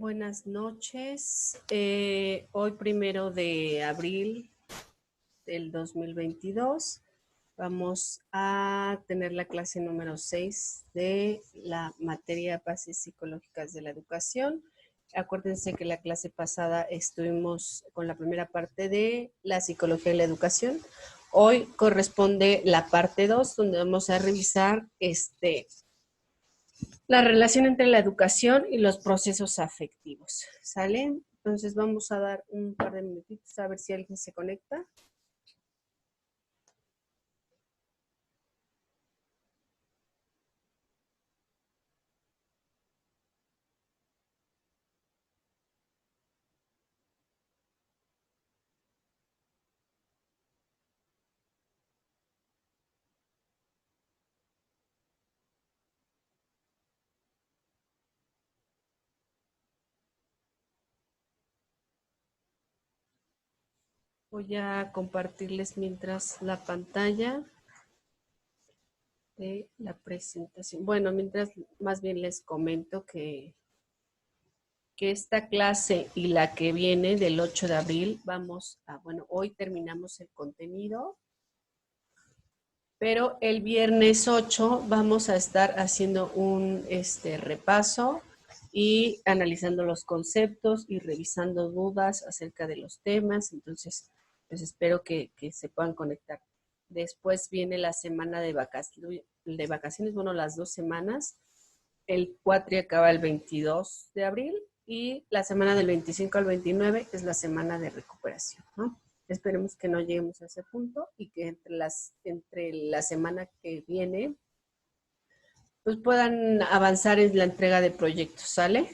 Buenas noches. Hoy 1 de abril del 2022 vamos a tener la clase número 6 de la materia Bases Psicológicas de la Educación. Acuérdense que la clase pasada estuvimos con la primera parte de la psicología de la educación. Hoy corresponde la parte 2, donde vamos a revisar la relación entre la educación y los procesos afectivos. ¿Sale? Entonces vamos a dar un par de minutitos a ver si alguien se conecta. Voy a compartirles mientras la pantalla de la presentación. Bueno, mientras más bien les comento que esta clase y la que viene del 8 de abril hoy terminamos el contenido, pero el viernes 8 vamos a estar haciendo un repaso y analizando los conceptos y revisando dudas acerca de los temas. Entonces, pues espero que se puedan conectar. Después viene la semana de vacaciones, bueno, las 2 semanas. El cuatri acaba el 22 de abril y la semana del 25 al 29 es la semana de recuperación, ¿no? Esperemos que no lleguemos a ese punto y que entre la semana que viene pues puedan avanzar en la entrega de proyectos, ¿sale?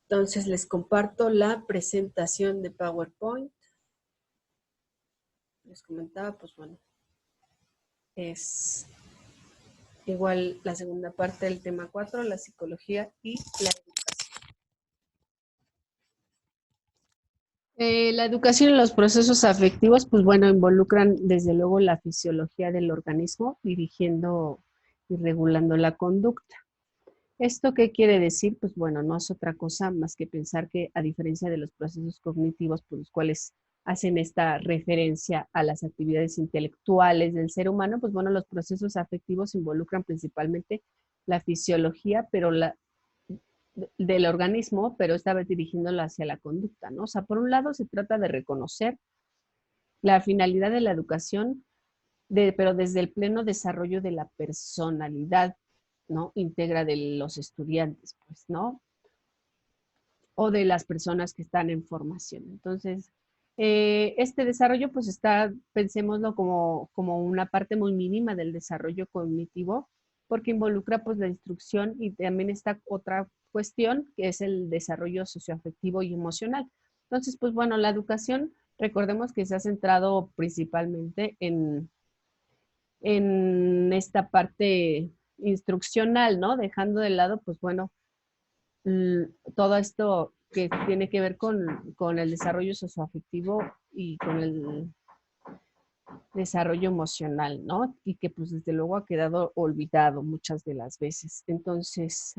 Entonces les comparto la presentación de PowerPoint. Les comentaba, pues bueno, es igual la segunda parte del tema 4, la psicología y la la educación y los procesos afectivos, pues bueno, involucran desde luego la fisiología del organismo, dirigiendo y regulando la conducta. ¿Esto qué quiere decir? Pues bueno, no es otra cosa más que pensar que a diferencia de los procesos cognitivos por los cuales hacen esta referencia a las actividades intelectuales del ser humano, pues bueno, los procesos afectivos involucran principalmente la fisiología, pero del organismo, pero esta vez dirigiéndola hacia la conducta, ¿no? O sea, por un lado se trata de reconocer la finalidad de la educación, pero desde el pleno desarrollo de la personalidad, ¿no? Íntegra de los estudiantes, pues, ¿no? O de las personas que están en formación. Entonces, este desarrollo, pues pensémoslo como una parte muy mínima del desarrollo cognitivo, porque involucra pues la instrucción y también esta otra cuestión que es el desarrollo socioafectivo y emocional. Entonces, pues bueno, la educación, recordemos que se ha centrado principalmente en esta parte instruccional, ¿no? Dejando de lado, pues bueno, todo esto que tiene que ver con el desarrollo socioafectivo y con el desarrollo emocional, ¿no? Y que pues desde luego ha quedado olvidado muchas de las veces. Entonces,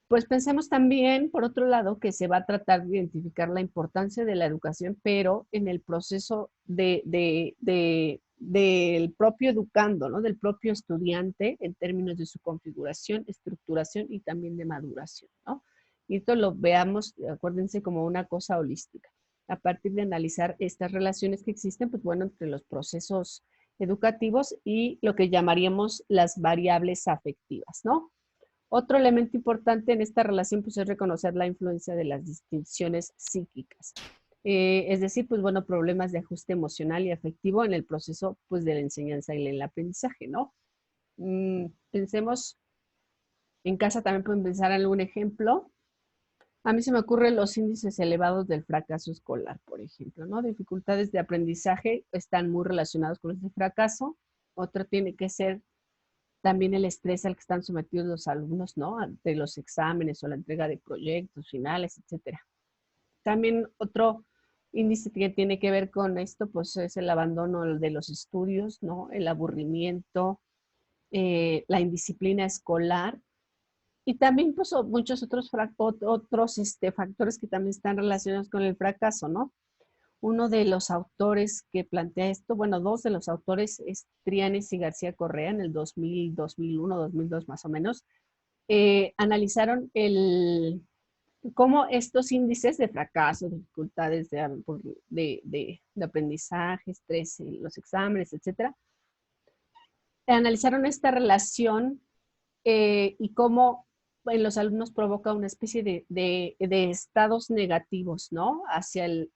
pues pensemos también, por otro lado, que se va a tratar de identificar la importancia de la educación, pero en el proceso del propio educando, ¿no? Del propio estudiante en términos de su configuración, estructuración y también de maduración, ¿no? Y esto lo veamos, acuérdense, como una cosa holística. A partir de analizar estas relaciones que existen, pues bueno, entre los procesos educativos y lo que llamaríamos las variables afectivas, ¿no? Otro elemento importante en esta relación pues, es reconocer la influencia de las distinciones psíquicas. Es decir, pues bueno, problemas de ajuste emocional y afectivo en el proceso pues, de la enseñanza y el aprendizaje, ¿no? Pensemos, en casa también pueden pensar en algún ejemplo. A mí se me ocurren los índices elevados del fracaso escolar, por ejemplo, ¿no? Dificultades de aprendizaje están muy relacionados con este fracaso. Otro tiene que ser también el estrés al que están sometidos los alumnos, ¿no? Ante los exámenes o la entrega de proyectos finales, etcétera. También otro índice que tiene que ver con esto, pues es el abandono de los estudios, ¿no? El aburrimiento, la indisciplina escolar Y también pues muchos otros, factores que también están relacionados con el fracaso, ¿no? Uno de los autores que plantea esto, bueno, dos de los autores es Trianes y García Correa en el 2000, 2001, 2002 más o menos, analizaron cómo estos índices de fracaso, dificultades de aprendizaje, estrés en los exámenes, etcétera, analizaron esta relación y cómo en los alumnos provoca una especie de estados negativos, ¿no? Hacia el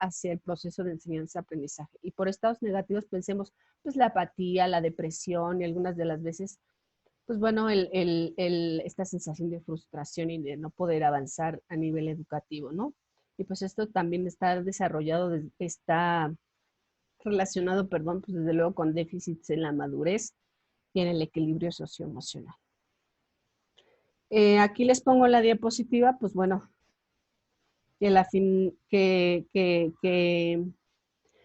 proceso de enseñanza-aprendizaje. Y por estados negativos pensemos, pues, la apatía, la depresión y algunas de las veces, pues, bueno, esta sensación de frustración y de no poder avanzar a nivel educativo, ¿no? Y pues esto también está desarrollado, está relacionado, perdón, pues desde luego con déficits en la madurez y en el equilibrio socioemocional. Aquí les pongo la diapositiva, pues bueno, que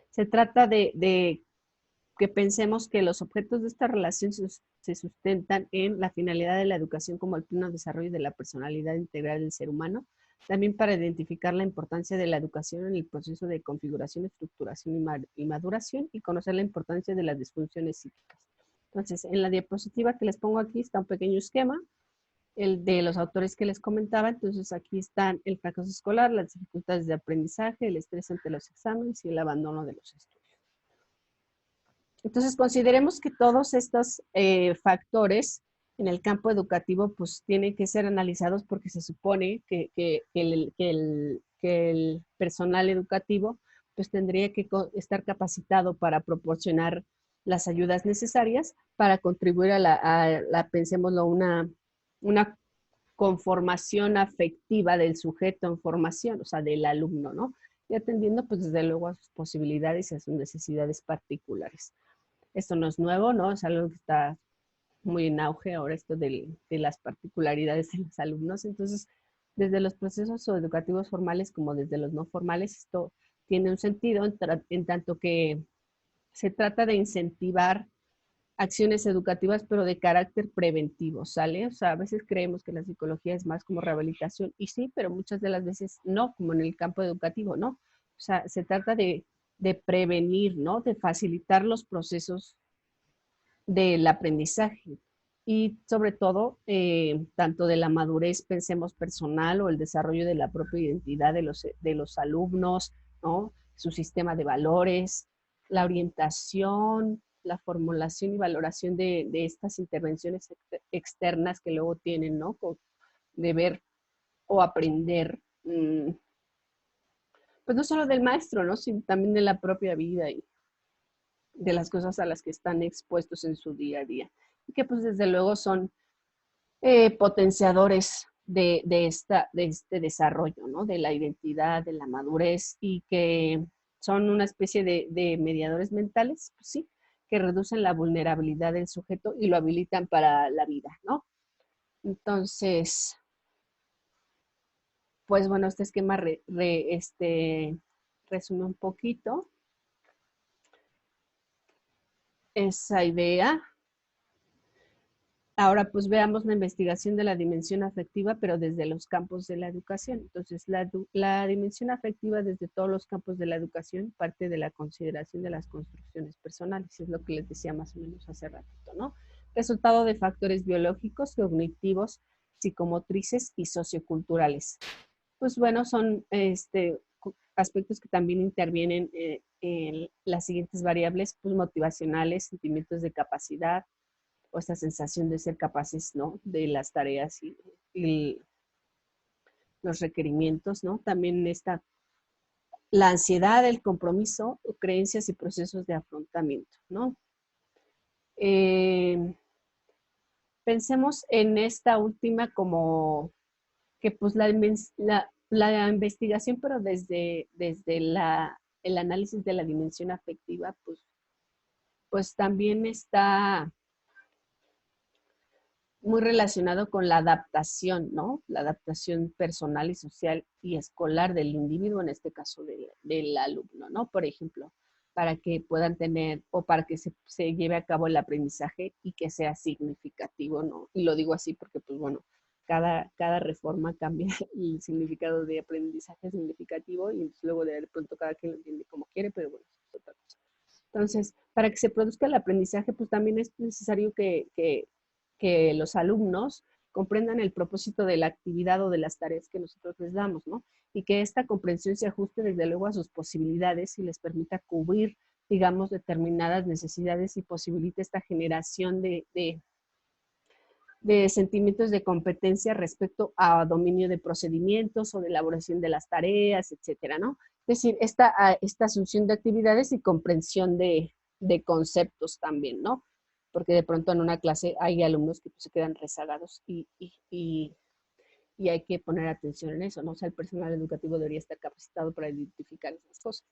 se trata de que pensemos que los objetos de esta relación se sustentan en la finalidad de la educación como el pleno desarrollo de la personalidad integral del ser humano, también para identificar la importancia de la educación en el proceso de configuración, estructuración y maduración, y conocer la importancia de las disfunciones psíquicas. Entonces, en la diapositiva que les pongo aquí está un pequeño esquema, el de los autores que les comentaba. Entonces aquí están el fracaso escolar, las dificultades de aprendizaje, el estrés ante los exámenes y el abandono de los estudios. Entonces consideremos que todos estos factores en el campo educativo pues tienen que ser analizados porque se supone que el personal educativo pues tendría que estar capacitado para proporcionar las ayudas necesarias para contribuir pensémoslo, una conformación afectiva del sujeto en formación, o sea, del alumno, ¿no? Y atendiendo, pues, desde luego a sus posibilidades y a sus necesidades particulares. Esto no es nuevo, ¿no? Es algo que está muy en auge ahora, esto de las particularidades de los alumnos. Entonces, desde los procesos educativos formales como desde los no formales, esto tiene un sentido en tanto que se trata de incentivar acciones educativas, pero de carácter preventivo, ¿sale? O sea, a veces creemos que la psicología es más como rehabilitación, y sí, pero muchas de las veces no, como en el campo educativo, ¿no? O sea, se trata de prevenir, ¿no? De facilitar los procesos del aprendizaje y sobre todo, tanto de la madurez, pensemos, personal o el desarrollo de la propia identidad de los alumnos, ¿no? Su sistema de valores, la orientación, la formulación y valoración de estas intervenciones externas que luego tienen, ¿no? De ver o aprender, pues no solo del maestro, ¿no? Sino también de la propia vida y de las cosas a las que están expuestos en su día a día. Y que pues desde luego son potenciadores de este desarrollo, ¿no? De la identidad, de la madurez, y que son una especie de mediadores mentales, pues sí, que reducen la vulnerabilidad del sujeto y lo habilitan para la vida, ¿no? Entonces, pues bueno, este esquema resume un poquito esa idea. Ahora, pues veamos la investigación de la dimensión afectiva, pero desde los campos de la educación. Entonces, la dimensión afectiva desde todos los campos de la educación parte de la consideración de las construcciones personales, es lo que les decía más o menos hace ratito, ¿no? Resultado de factores biológicos, cognitivos, psicomotrices y socioculturales. Pues bueno, son aspectos que también intervienen en las siguientes variables, pues motivacionales, sentimientos de capacidad, o esta sensación de ser capaces, ¿no? De las tareas y los requerimientos, ¿no? También está la ansiedad, el compromiso, creencias y procesos de afrontamiento, ¿no? Pensemos en esta última como que pues la investigación, pero desde el análisis de la dimensión afectiva, pues también está muy relacionado con la adaptación, ¿no? La adaptación personal y social y escolar del individuo, en este caso del alumno, ¿no? Por ejemplo, para que puedan tener o para que se lleve a cabo el aprendizaje y que sea significativo, ¿no? Y lo digo así porque, pues bueno, cada reforma cambia el significado de aprendizaje significativo y luego de pronto cada quien lo entiende como quiere, pero bueno, eso es otra cosa. Entonces, para que se produzca el aprendizaje, pues también es necesario que los alumnos comprendan el propósito de la actividad o de las tareas que nosotros les damos, ¿no? Y que esta comprensión se ajuste desde luego a sus posibilidades y les permita cubrir, digamos, determinadas necesidades y posibilite esta generación de sentimientos de competencia respecto a dominio de procedimientos o de elaboración de las tareas, etcétera, ¿no? Es decir, esta asunción de actividades y comprensión de conceptos también, ¿no? Porque de pronto en una clase hay alumnos que pues, se quedan rezagados y hay que poner atención en eso, ¿no? O sea, el personal educativo debería estar capacitado para identificar esas cosas.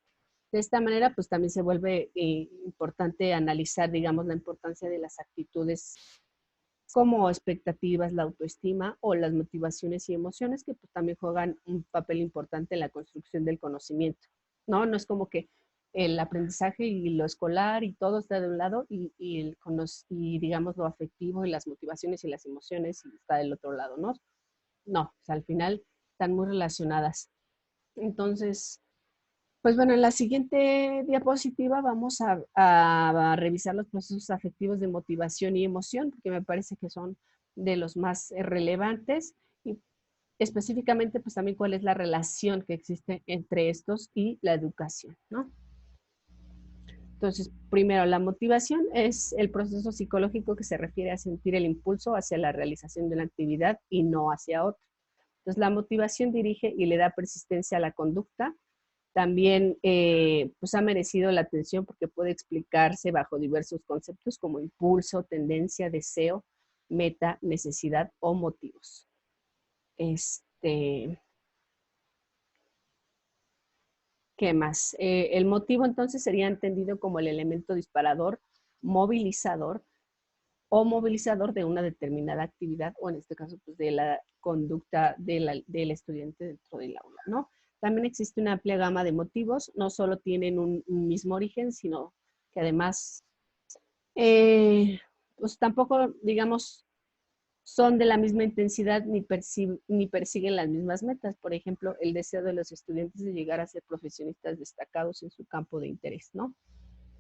De esta manera, pues también se vuelve importante analizar, digamos, la importancia de las actitudes como expectativas, la autoestima o las motivaciones y emociones que pues, también juegan un papel importante en la construcción del conocimiento, ¿no? No es como que el aprendizaje y lo escolar y todo está de un lado y digamos lo afectivo y las motivaciones y las emociones está del otro lado, ¿no? No, o sea, al final están muy relacionadas. Entonces, pues bueno, en la siguiente diapositiva vamos a revisar los procesos afectivos de motivación y emoción, porque me parece que son de los más relevantes y específicamente pues también cuál es la relación que existe entre estos y la educación, ¿no? Entonces, primero, la motivación es el proceso psicológico que se refiere a sentir el impulso hacia la realización de una actividad y no hacia otra. Entonces, la motivación dirige y le da persistencia a la conducta. También pues ha merecido la atención porque puede explicarse bajo diversos conceptos como impulso, tendencia, deseo, meta, necesidad o motivos. ¿Qué más? El motivo entonces sería entendido como el elemento disparador, movilizador o movilizador de una determinada actividad o en este caso pues de la conducta del estudiante dentro del aula, ¿no? También existe una amplia gama de motivos, no solo tienen un mismo origen, sino que además pues tampoco, digamos, son de la misma intensidad ni persiguen las mismas metas. Por ejemplo, el deseo de los estudiantes de llegar a ser profesionistas destacados en su campo de interés, ¿no?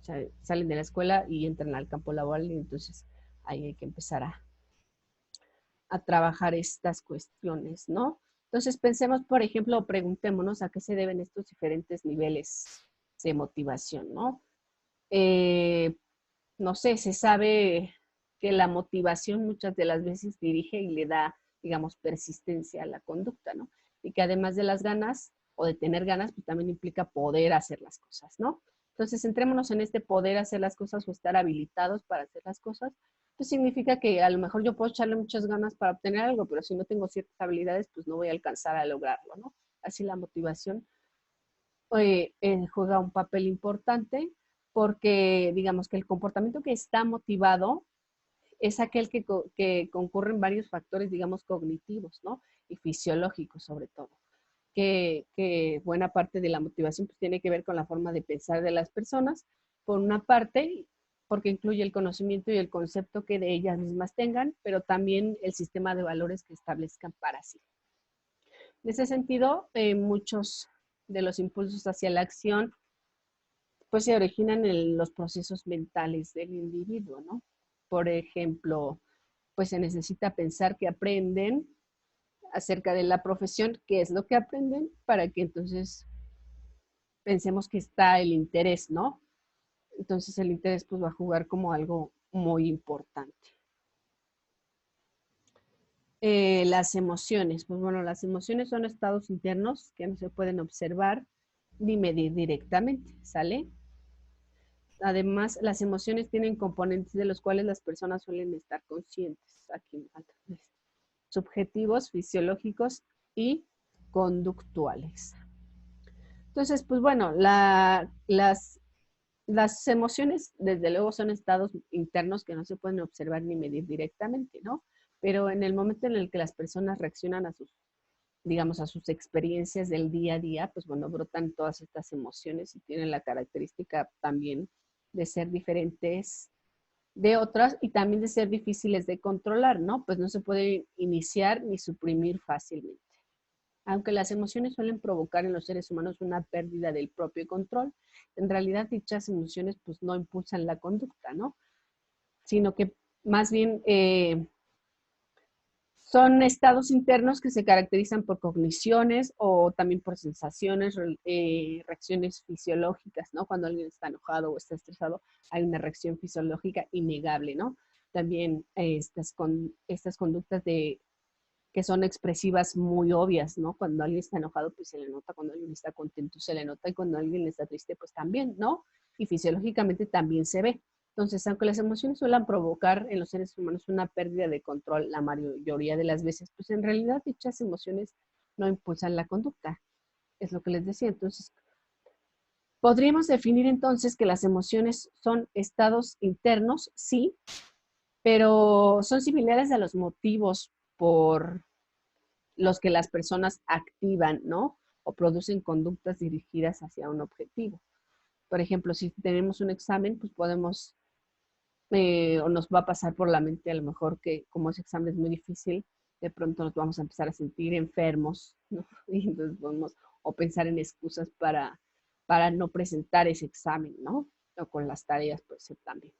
O sea, salen de la escuela y entran al campo laboral y entonces ahí hay que empezar a trabajar estas cuestiones, ¿no? Entonces pensemos, por ejemplo, o preguntémonos a qué se deben estos diferentes niveles de motivación, ¿no? No sé, se sabe que la motivación muchas de las veces dirige y le da, digamos, persistencia a la conducta, ¿no? Y que además de las ganas o de tener ganas, pues también implica poder hacer las cosas, ¿no? Entonces, centrémonos en este poder hacer las cosas o estar habilitados para hacer las cosas, pues significa que a lo mejor yo puedo echarle muchas ganas para obtener algo, pero si no tengo ciertas habilidades, pues no voy a alcanzar a lograrlo, ¿no? Así la motivación juega un papel importante porque digamos que el comportamiento que está motivado es aquel que concurren varios factores, digamos, cognitivos, ¿no? Y fisiológicos sobre todo. Que buena parte de la motivación pues, tiene que ver con la forma de pensar de las personas, por una parte, porque incluye el conocimiento y el concepto que de ellas mismas tengan, pero también el sistema de valores que establezcan para sí. En ese sentido, muchos de los impulsos hacia la acción pues se originan en los procesos mentales del individuo, ¿no? Por ejemplo, pues se necesita pensar que aprenden acerca de la profesión, qué es lo que aprenden, para que entonces pensemos que está el interés, ¿no? Entonces el interés pues va a jugar como algo muy importante. Las emociones, pues bueno, las emociones son estados internos que no se pueden observar ni medir directamente, ¿sale? Además, las emociones tienen componentes de los cuales las personas suelen estar conscientes. Aquí me falta subjetivos, fisiológicos y conductuales. Entonces, pues bueno, las emociones, desde luego, son estados internos que no se pueden observar ni medir directamente, ¿no? Pero en el momento en el que las personas reaccionan a sus, digamos, a sus experiencias del día a día, pues bueno, brotan todas estas emociones y tienen la característica también de ser diferentes de otras y también de ser difíciles de controlar, ¿no? Pues no se puede iniciar ni suprimir fácilmente. Aunque las emociones suelen provocar en los seres humanos una pérdida del propio control, en realidad dichas emociones pues no impulsan la conducta, ¿no? Sino que más bien son estados internos que se caracterizan por cogniciones o también por sensaciones, reacciones fisiológicas, ¿no? Cuando alguien está enojado o está estresado, hay una reacción fisiológica innegable, ¿no? También estas conductas que son expresivas muy obvias, ¿no? Cuando alguien está enojado, pues se le nota, cuando alguien está contento, se le nota, y cuando alguien está triste, pues también, ¿no? Y fisiológicamente también se ve. Entonces, aunque las emociones suelen provocar en los seres humanos una pérdida de control la mayoría de las veces, pues en realidad dichas emociones no impulsan la conducta. Es lo que les decía. Entonces, podríamos definir entonces que las emociones son estados internos, sí, pero son similares a los motivos por los que las personas activan, ¿no? O producen conductas dirigidas hacia un objetivo. Por ejemplo, si tenemos un examen, pues podemos, o nos va a pasar por la mente a lo mejor que como ese examen es muy difícil, de pronto nos vamos a empezar a sentir enfermos, ¿no? Y entonces podemos, o pensar en excusas para no presentar ese examen, ¿no? O con las tareas, pues también.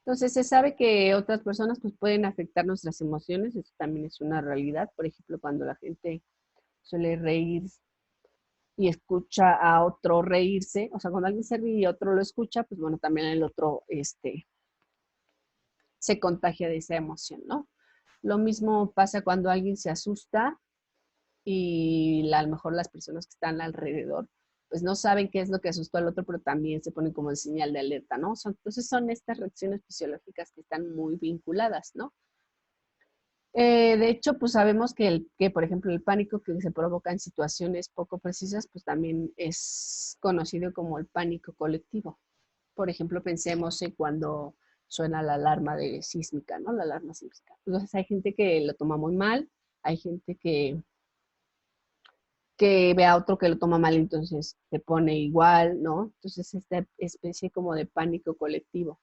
Entonces se sabe que otras personas pues pueden afectar nuestras emociones, eso también es una realidad. Por ejemplo, cuando la gente suele reír y escucha a otro reírse, o sea, cuando alguien se ríe y otro lo escucha, pues bueno, también el otro se contagia de esa emoción, ¿no? Lo mismo pasa cuando alguien se asusta y a lo mejor las personas que están alrededor, pues no saben qué es lo que asustó al otro, pero también se ponen como en señal de alerta, ¿no? Entonces son estas reacciones fisiológicas que están muy vinculadas, ¿no? De hecho, pues sabemos que, por ejemplo, el pánico que se provoca en situaciones poco precisas, pues también es conocido como el pánico colectivo. Por ejemplo, pensemos en cuando suena la alarma de sísmica, ¿no? La alarma sísmica. Entonces hay gente que lo toma muy mal, hay gente que ve a otro que lo toma mal, entonces se pone igual, ¿no? Entonces esta especie como de pánico colectivo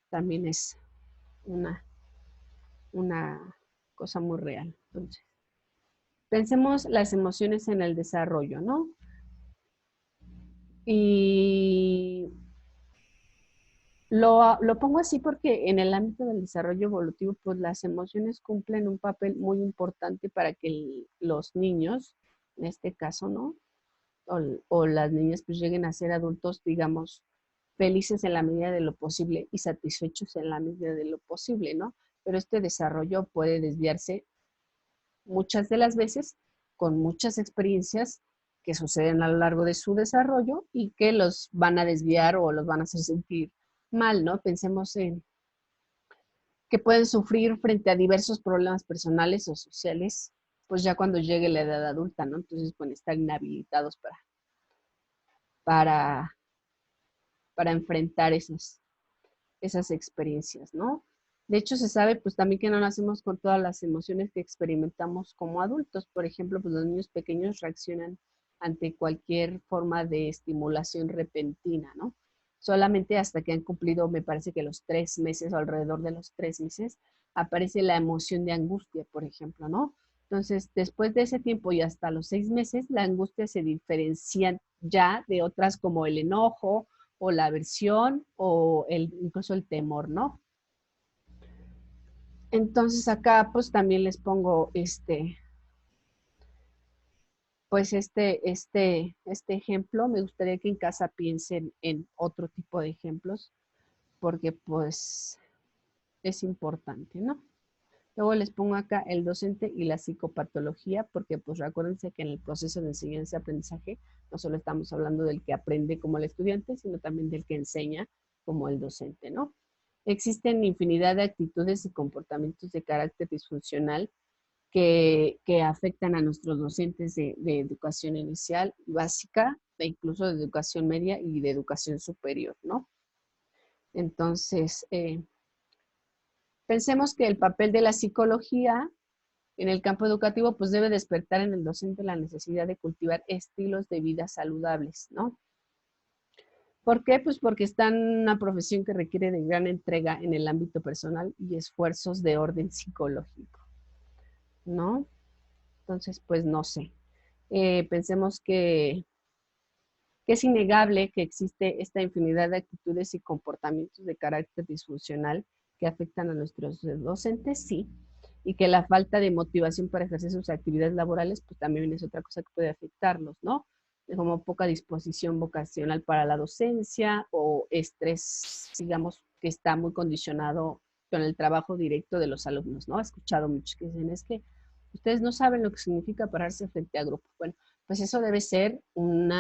también es una, una cosa muy real. Entonces, pensemos las emociones en el desarrollo, ¿no? Y lo pongo así porque en el ámbito del desarrollo evolutivo, pues las emociones cumplen un papel muy importante para que los niños, en este caso, ¿no? O las niñas pues lleguen a ser adultos, digamos, felices en la medida de lo posible y satisfechos en la medida de lo posible, ¿no? Pero este desarrollo puede desviarse muchas de las veces con muchas experiencias que suceden a lo largo de su desarrollo y que los van a desviar o los van a hacer sentir mal, ¿no? Pensemos en que pueden sufrir frente a diversos problemas personales o sociales, pues ya cuando llegue la edad adulta, ¿no? Entonces pueden estar inhabilitados para, para enfrentar esas experiencias, ¿no? De hecho, se sabe pues también que no nacemos con todas las emociones que experimentamos como adultos. Por ejemplo, pues los niños pequeños reaccionan ante cualquier forma de estimulación repentina, ¿no? Solamente hasta que han cumplido, me parece que los 3 meses o alrededor de los 3 meses, aparece la emoción de angustia, por ejemplo, ¿no? Entonces, después de ese tiempo y hasta los 6 meses, la angustia se diferencia ya de otras como el enojo o la aversión o incluso el temor, ¿no? Entonces acá pues también les pongo pues este ejemplo. Me gustaría que en casa piensen en otro tipo de ejemplos porque pues es importante, ¿no? Luego les pongo acá el docente y la psicopatología, porque pues acuérdense que en el proceso de enseñanza y aprendizaje no solo estamos hablando del que aprende como el estudiante, sino también del que enseña como el docente, ¿no? Existen infinidad de actitudes y comportamientos de carácter disfuncional que afectan a nuestros docentes de educación inicial y básica, e incluso de educación media y de educación superior, ¿no? Entonces, pensemos que el papel de la psicología en el campo educativo, pues debe despertar en el docente la necesidad de cultivar estilos de vida saludables, ¿no? ¿Por qué? Pues porque están en una profesión que requiere de gran entrega en el ámbito personal y esfuerzos de orden psicológico, ¿no? Entonces, pues no sé. Pensemos que es innegable que existe esta infinidad de actitudes y comportamientos de carácter disfuncional que afectan a nuestros docentes, sí, y que la falta de motivación para ejercer sus actividades laborales, pues también es otra cosa que puede afectarlos, ¿no? Como poca disposición vocacional para la docencia o estrés, digamos, que está muy condicionado con el trabajo directo de los alumnos, ¿no? He escuchado muchos que dicen, es que ustedes no saben lo que significa pararse frente a grupos. Bueno, pues eso debe ser un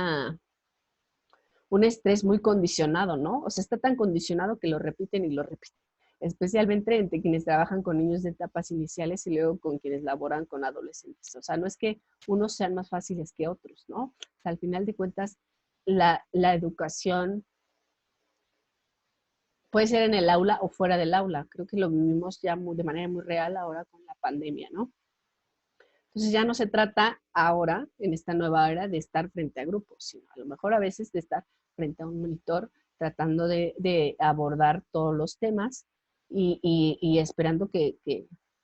estrés muy condicionado, ¿no? O sea, está tan condicionado que lo repiten y lo repiten, especialmente entre quienes trabajan con niños de etapas iniciales y luego con quienes laboran con adolescentes. O sea, no es que unos sean más fáciles que otros, ¿no? O sea, al final de cuentas, la educación puede ser en el aula o fuera del aula. Creo que lo vivimos ya de manera muy real ahora con la pandemia, ¿no? Entonces ya no se trata ahora, en esta nueva era, de estar frente a grupos, sino a lo mejor a veces de estar frente a un monitor tratando de abordar todos los temas y esperando que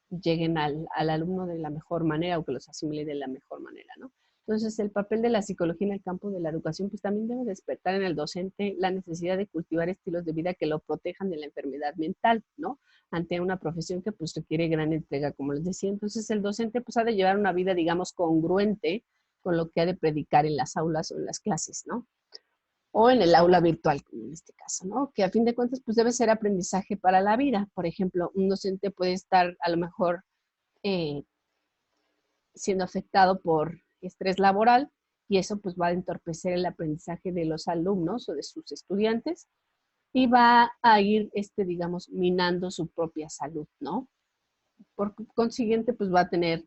lleguen al alumno de la mejor manera o que los asimile de la mejor manera, ¿no? Entonces, el papel de la psicología en el campo de la educación, pues también debe despertar en el docente la necesidad de cultivar estilos de vida que lo protejan de la enfermedad mental, ¿no? Ante una profesión que pues requiere gran entrega, como les decía. Entonces el docente pues ha de llevar una vida, digamos, congruente con lo que ha de predicar en las aulas o en las clases, ¿no? O en el aula virtual, como en este caso, ¿no? Que a fin de cuentas pues debe ser aprendizaje para la vida. Por ejemplo, un docente puede estar a lo mejor eh, siendo afectado por estrés laboral y eso pues va a entorpecer el aprendizaje de los alumnos o de sus estudiantes y va a ir, digamos, minando su propia salud, ¿no? Por consiguiente, pues va a tener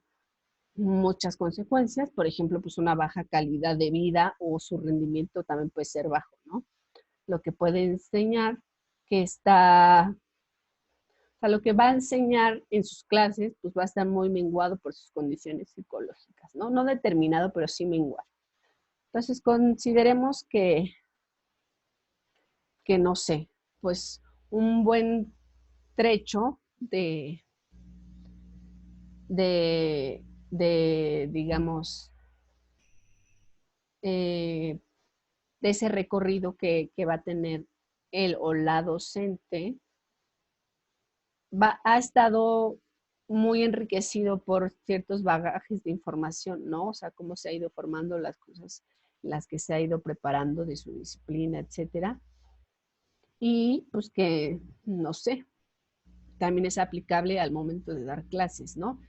muchas consecuencias, por ejemplo, pues una baja calidad de vida o su rendimiento también puede ser bajo, ¿no? Lo que puede enseñar que está, o sea, lo que va a enseñar en sus clases, pues va a estar muy menguado por sus condiciones psicológicas, ¿no? No determinado, pero sí menguado. Entonces, consideremos que no sé, pues un buen trecho digamos, eh, de ese recorrido que va a tener él o la docente, ha estado muy enriquecido por ciertos bagajes de información, ¿no? O sea, cómo se ha ido formando las cosas, las que se ha ido preparando de su disciplina, etcétera. Y pues que, no sé, también es aplicable al momento de dar clases, ¿no?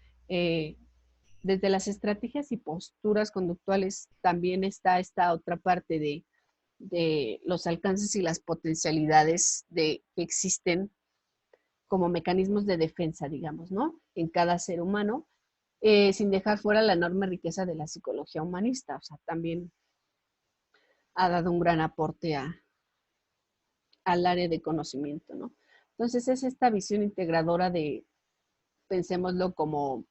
Desde las estrategias y posturas conductuales también está esta otra parte de los alcances y las potencialidades que existen como mecanismos de defensa, digamos, ¿no? En cada ser humano, sin dejar fuera la enorme riqueza de la psicología humanista. O sea, también ha dado un gran aporte al área de conocimiento, ¿no? Entonces es esta visión integradora de, pensémoslo como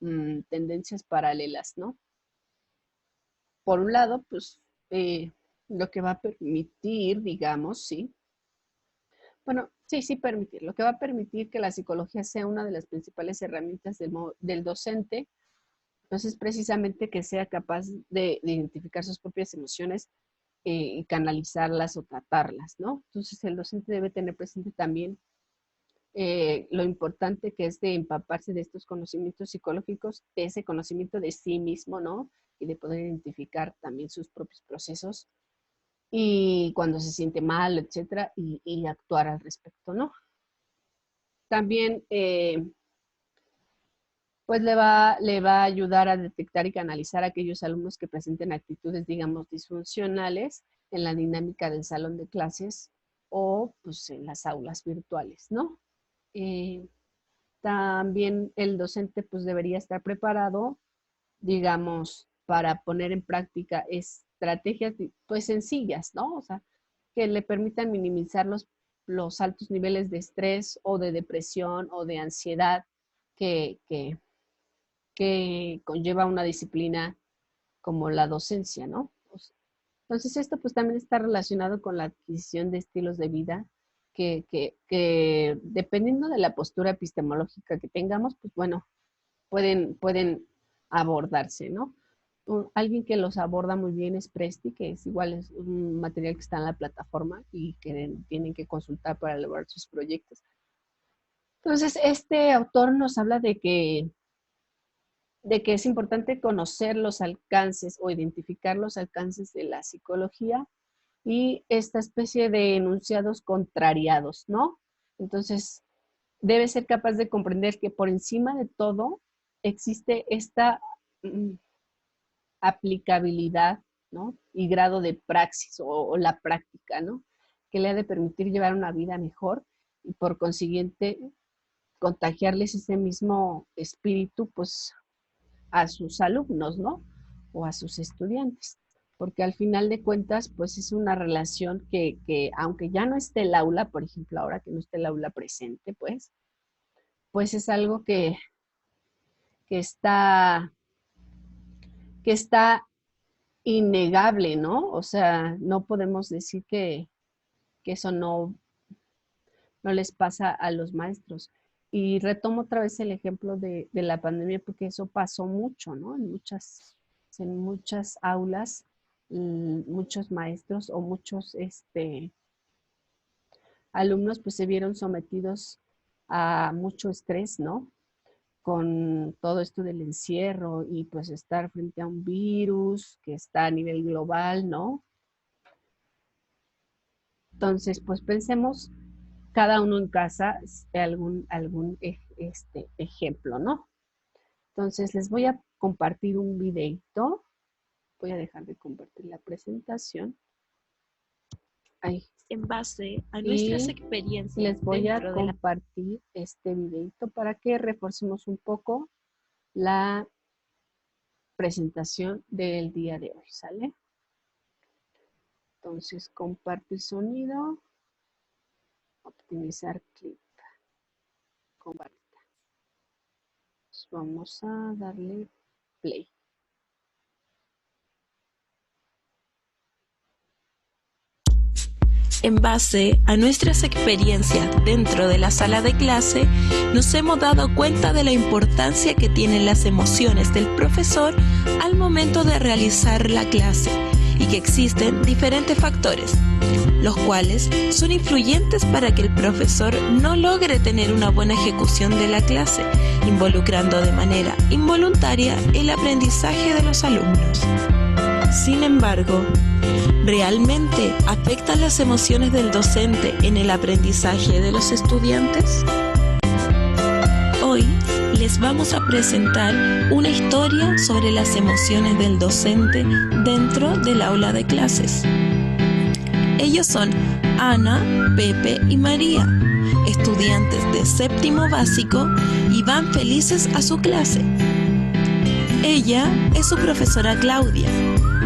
tendencias paralelas, ¿no? Por un lado, pues lo que va a permitir, digamos, sí, bueno, sí, sí permitir. Lo que va a permitir que la psicología sea una de las principales herramientas del docente, entonces precisamente que sea capaz de identificar sus propias emociones y canalizarlas o tratarlas, ¿no? Entonces el docente debe tener presente también lo importante que es de empaparse de estos conocimientos psicológicos, de ese conocimiento de sí mismo, ¿no? Y de poder identificar también sus propios procesos y cuando se siente mal, etcétera, y actuar al respecto, ¿no? También, pues le va a ayudar a detectar y canalizar a aquellos alumnos que presenten actitudes, digamos, disfuncionales en la dinámica del salón de clases o pues en las aulas virtuales, ¿no? Eh, También el docente pues debería estar preparado, digamos, para poner en práctica estrategias pues sencillas, ¿no? O sea, que le permitan minimizar los altos niveles de estrés o de depresión o de ansiedad que, que, que conlleva una disciplina como la docencia, ¿no? Entonces esto pues también está relacionado con la adquisición de estilos de vida que dependiendo de la postura epistemológica que tengamos, pues bueno, pueden abordarse, ¿no? Alguien que los aborda muy bien es Presti, que es igual, es un material que está en la plataforma y que tienen que consultar para elaborar sus proyectos. Entonces, este autor nos habla de que es importante conocer los alcances o identificar los alcances de la psicología y esta especie de enunciados contrariados, ¿no? Entonces, debe ser capaz de comprender que por encima de todo existe esta aplicabilidad, ¿no? Y grado de praxis o la práctica, ¿no? Que le ha de permitir llevar una vida mejor y por consiguiente contagiarles ese mismo espíritu, pues, a sus alumnos, ¿no? O a sus estudiantes. Porque al final de cuentas, pues es una relación que aunque ya no esté el aula, por ejemplo, ahora que no esté el aula presente, pues es algo que está innegable, ¿no? O sea, no podemos decir que eso no les pasa a los maestros. Y retomo otra vez el ejemplo de la pandemia, porque eso pasó mucho, ¿no? En muchas aulas, muchos maestros o muchos alumnos pues se vieron sometidos a mucho estrés, ¿no? Con todo esto del encierro y pues estar frente a un virus que está a nivel global, ¿no? Entonces, pues pensemos cada uno en casa algún ejemplo, ¿no? Entonces, les voy a compartir un videito. Voy a dejar de compartir la presentación. Ahí. En base a nuestras experiencias. Les voy a compartir este videito para que reforcemos un poco la presentación del día de hoy, ¿sale? Entonces, compartir sonido, optimizar clip, compartir. Pues vamos a darle play. En base a nuestras experiencias dentro de la sala de clase, nos hemos dado cuenta de la importancia que tienen las emociones del profesor al momento de realizar la clase y que existen diferentes factores, los cuales son influyentes para que el profesor no logre tener una buena ejecución de la clase, involucrando de manera involuntaria el aprendizaje de los alumnos. Sin embargo, ¿realmente afectan las emociones del docente en el aprendizaje de los estudiantes? Hoy les vamos a presentar una historia sobre las emociones del docente dentro del aula de clases. Ellos son Ana, Pepe y María, estudiantes de séptimo básico y van felices a su clase. Ella es su profesora Claudia,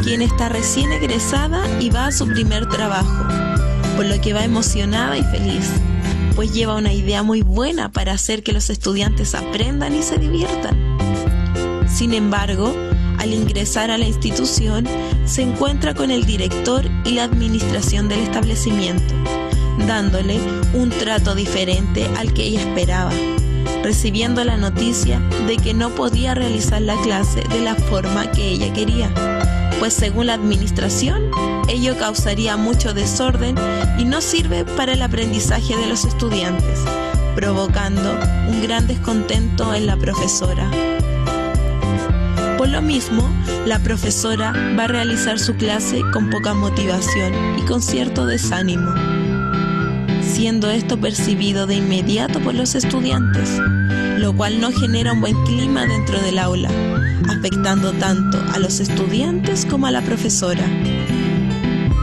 quien está recién egresada y va a su primer trabajo, por lo que va emocionada y feliz, pues lleva una idea muy buena para hacer que los estudiantes aprendan y se diviertan. Sin embargo, al ingresar a la institución, se encuentra con el director y la administración del establecimiento, dándole un trato diferente al que ella esperaba, recibiendo la noticia de que no podía realizar la clase de la forma que ella quería, pues según la administración, ello causaría mucho desorden y no sirve para el aprendizaje de los estudiantes, provocando un gran descontento en la profesora. Por lo mismo, la profesora va a realizar su clase con poca motivación y con cierto desánimo, siendo esto percibido de inmediato por los estudiantes, lo cual no genera un buen clima dentro del aula, afectando tanto a los estudiantes como a la profesora.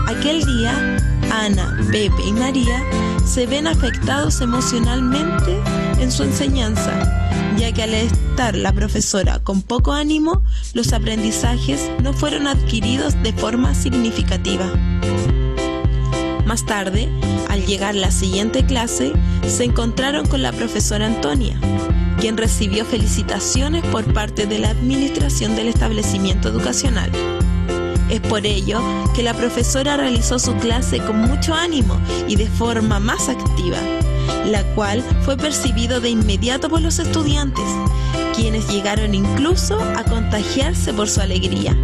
Aquel día, Ana, Pepe y María se ven afectados emocionalmente en su enseñanza, ya que al estar la profesora con poco ánimo, los aprendizajes no fueron adquiridos de forma significativa. Más tarde, al llegar la siguiente clase, se encontraron con la profesora Antonia, quien recibió felicitaciones por parte de la administración del establecimiento educacional. Es por ello que la profesora realizó su clase con mucho ánimo y de forma más activa, la cual fue percibido de inmediato por los estudiantes, quienes llegaron incluso a contagiarse por su alegría,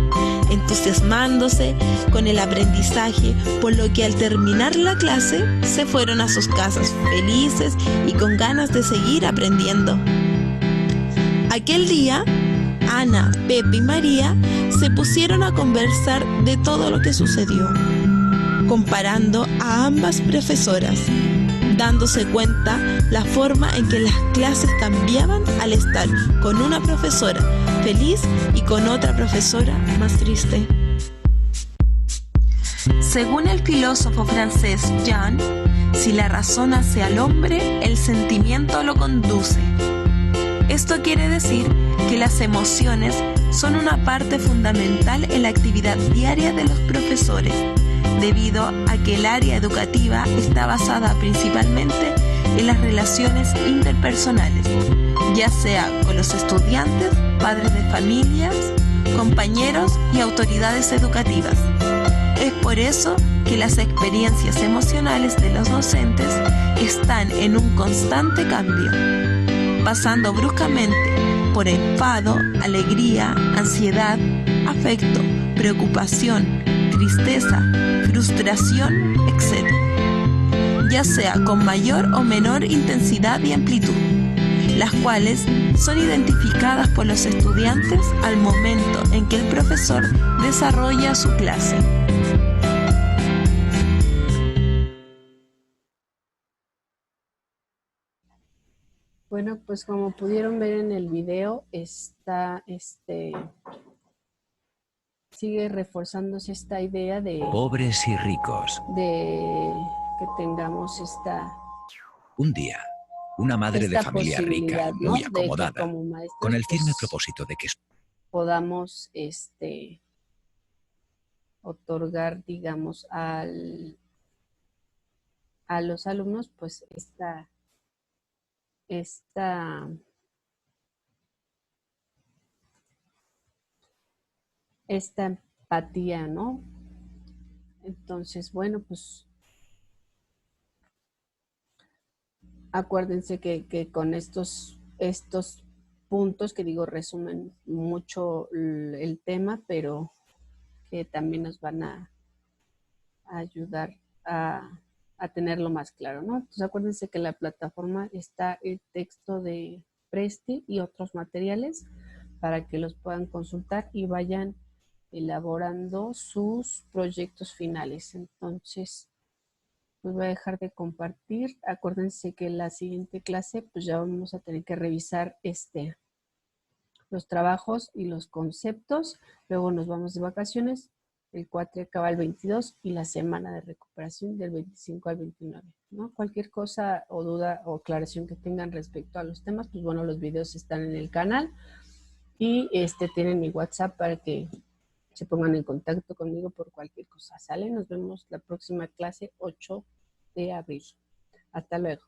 entusiasmándose con el aprendizaje, por lo que al terminar la clase se fueron a sus casas felices y con ganas de seguir aprendiendo. Aquel día, Ana, Pepe y María se pusieron a conversar de todo lo que sucedió, comparando a ambas profesoras, dándose cuenta la forma en que las clases cambiaban al estar con una profesora feliz y con otra profesora más triste. Según el filósofo francés Jean, si la razón hace al hombre, el sentimiento lo conduce. Esto quiere decir que las emociones son una parte fundamental en la actividad diaria de los profesores, debido a que el área educativa está basada principalmente en las relaciones interpersonales, ya sea con los estudiantes, padres de familias, compañeros y autoridades educativas. Es por eso que las experiencias emocionales de los docentes están en un constante cambio, pasando bruscamente por enfado, alegría, ansiedad, afecto, preocupación, tristeza, frustración, etc., ya sea con mayor o menor intensidad y amplitud, las cuales son identificadas por los estudiantes al momento en que el profesor desarrolla su clase. Bueno, pues como pudieron ver en el video, sigue reforzándose esta idea de pobres y ricos. De que tengamos Un día, una madre de familia rica, ¿no? muy acomodada, de que como maestros, con el firme propósito de que podamos otorgar, digamos, a los alumnos, pues esta empatía, ¿no? Entonces, bueno, pues acuérdense que con estos puntos que digo resumen mucho el tema, pero que también nos van a ayudar a tenerlo más claro, ¿no? Entonces acuérdense que en la plataforma está el texto de Presti y otros materiales para que los puedan consultar y vayan elaborando sus proyectos finales. Entonces, pues voy a dejar de compartir. Acuérdense que en la siguiente clase pues ya vamos a tener que revisar los trabajos y los conceptos. Luego nos vamos de vacaciones. El cuatri acaba el 22 y la semana de recuperación del 25 al 29, ¿no? Cualquier cosa o duda o aclaración que tengan respecto a los temas, pues bueno, los videos están en el canal y tienen mi WhatsApp para que se pongan en contacto conmigo por cualquier cosa. ¿Sale? Nos vemos la próxima clase 8 de abril. Hasta luego.